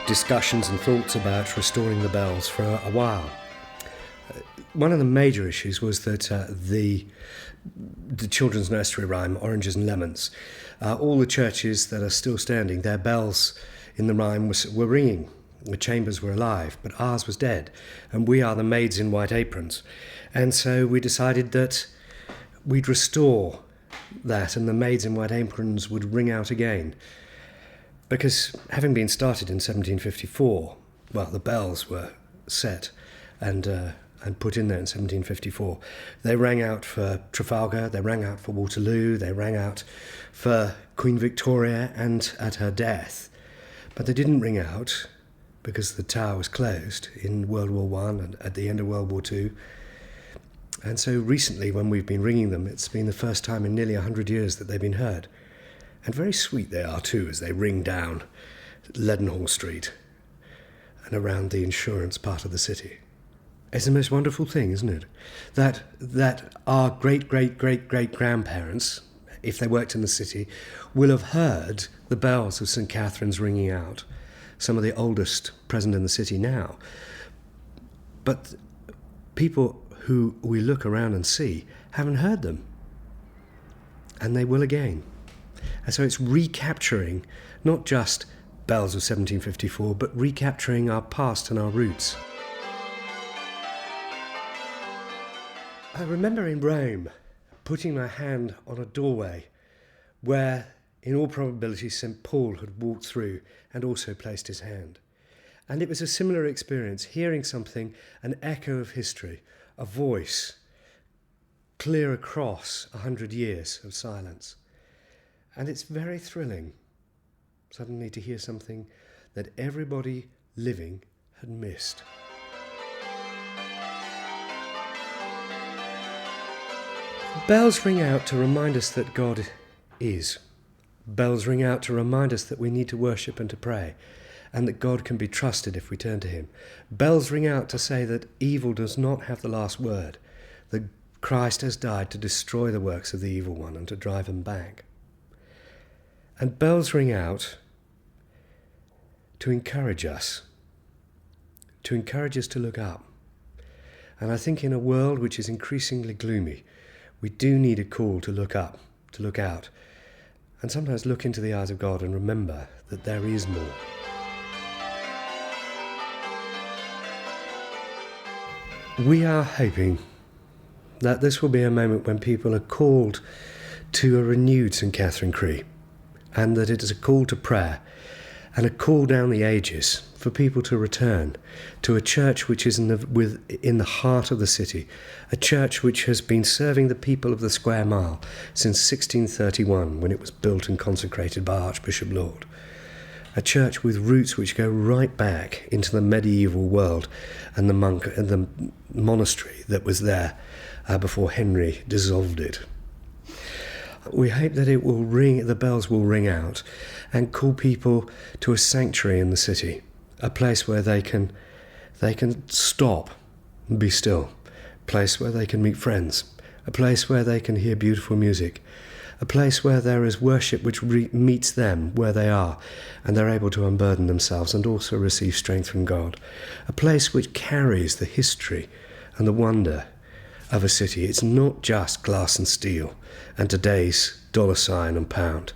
discussions and thoughts about restoring the bells for a while. One of the major issues was that the children's nursery rhyme, Oranges and Lemons, all the churches that are still standing, their bells in the rhyme were ringing. The chambers were alive, but ours was dead, and we are the maids in white aprons. And so we decided that we'd restore that, and the maids in white aprons would ring out again. Because having been started in 1754, well, the bells were set and put in there in 1754. They rang out for Trafalgar, they rang out for Waterloo, they rang out for Queen Victoria and at her death. But they didn't ring out because the tower was closed in World War I and at the end of World War II. And so recently, when we've been ringing them, it's been the first time in nearly 100 years that they've been heard. And very sweet they are too, as they ring down Leadenhall Street and around the insurance part of the city. It's the most wonderful thing, isn't it? That our great-great-great-great-grandparents, if they worked in the city, will have heard the bells of St Katharine's ringing out, some of the oldest present in the city now. But people who we look around and see haven't heard them. And they will again. And so it's recapturing not just bells of 1754, but recapturing our past and our roots. I remember in Rome putting my hand on a doorway where, in all probability, St Paul had walked through and also placed his hand. And it was a similar experience, hearing something, an echo of history, a voice, clear across 100 years of silence. And it's very thrilling, suddenly, to hear something that everybody living had missed. Bells ring out to remind us that God is. Bells ring out to remind us that we need to worship and to pray, and that God can be trusted if we turn to him. Bells ring out to say that evil does not have the last word, that Christ has died to destroy the works of the evil one and to drive them back. And bells ring out to encourage us to look up. And I think in a world which is increasingly gloomy, we do need a call to look up, to look out, and sometimes look into the eyes of God and remember that there is more. We are hoping that this will be a moment when people are called to a renewed St Katharine Cree, and that it is a call to prayer and a call down the ages for people to return to a church which is in the heart of the city, a church which has been serving the people of the Square Mile since 1631, when it was built and consecrated by Archbishop Laud. A church with roots which go right back into the medieval world and the monastery that was there before Henry dissolved it. We hope that it will ring, the bells will ring out and call people to a sanctuary in the city, a place where they can stop and be still, a place where they can meet friends, a place where they can hear beautiful music, a place where there is worship which meets them where they are and they're able to unburden themselves and also receive strength from God, a place which carries the history and the wonder of a city. It's not just glass and steel and today's dollar sign and pound.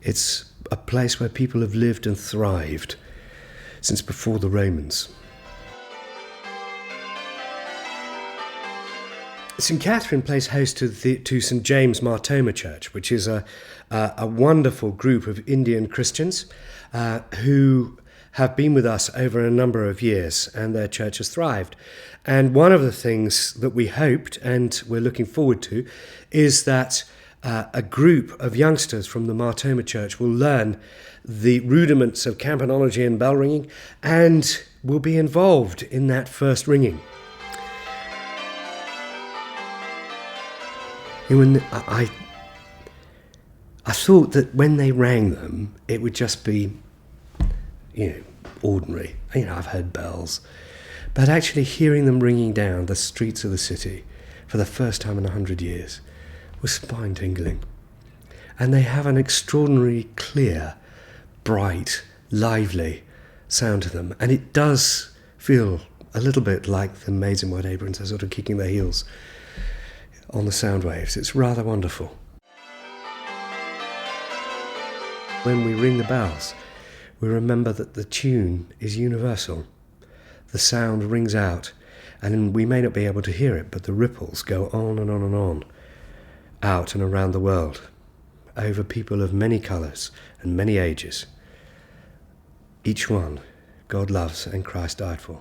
It's a place where people have lived and thrived since before the Romans. St Katharine plays host to St James Martoma Church, which is a wonderful group of Indian Christians who have been with us over a number of years, and their church has thrived. And one of the things that we hoped, and we're looking forward to, is that a group of youngsters from the Martoma Church will learn the rudiments of campanology and bell ringing and will be involved in that first ringing. I thought that when they rang them, it would just be, ordinary. I've heard bells. But actually hearing them ringing down the streets of the city for the first time in 100 years was spine-tingling. And they have an extraordinarily clear, bright, lively, sound to them. And it does feel a little bit like the maids in white aprons are sort of kicking their heels on the sound waves. It's rather wonderful. When we ring the bells, we remember that the tune is universal. The sound rings out, and we may not be able to hear it, but the ripples go on and on and on, out and around the world, over people of many colours and many ages. Each one God loves and Christ died for.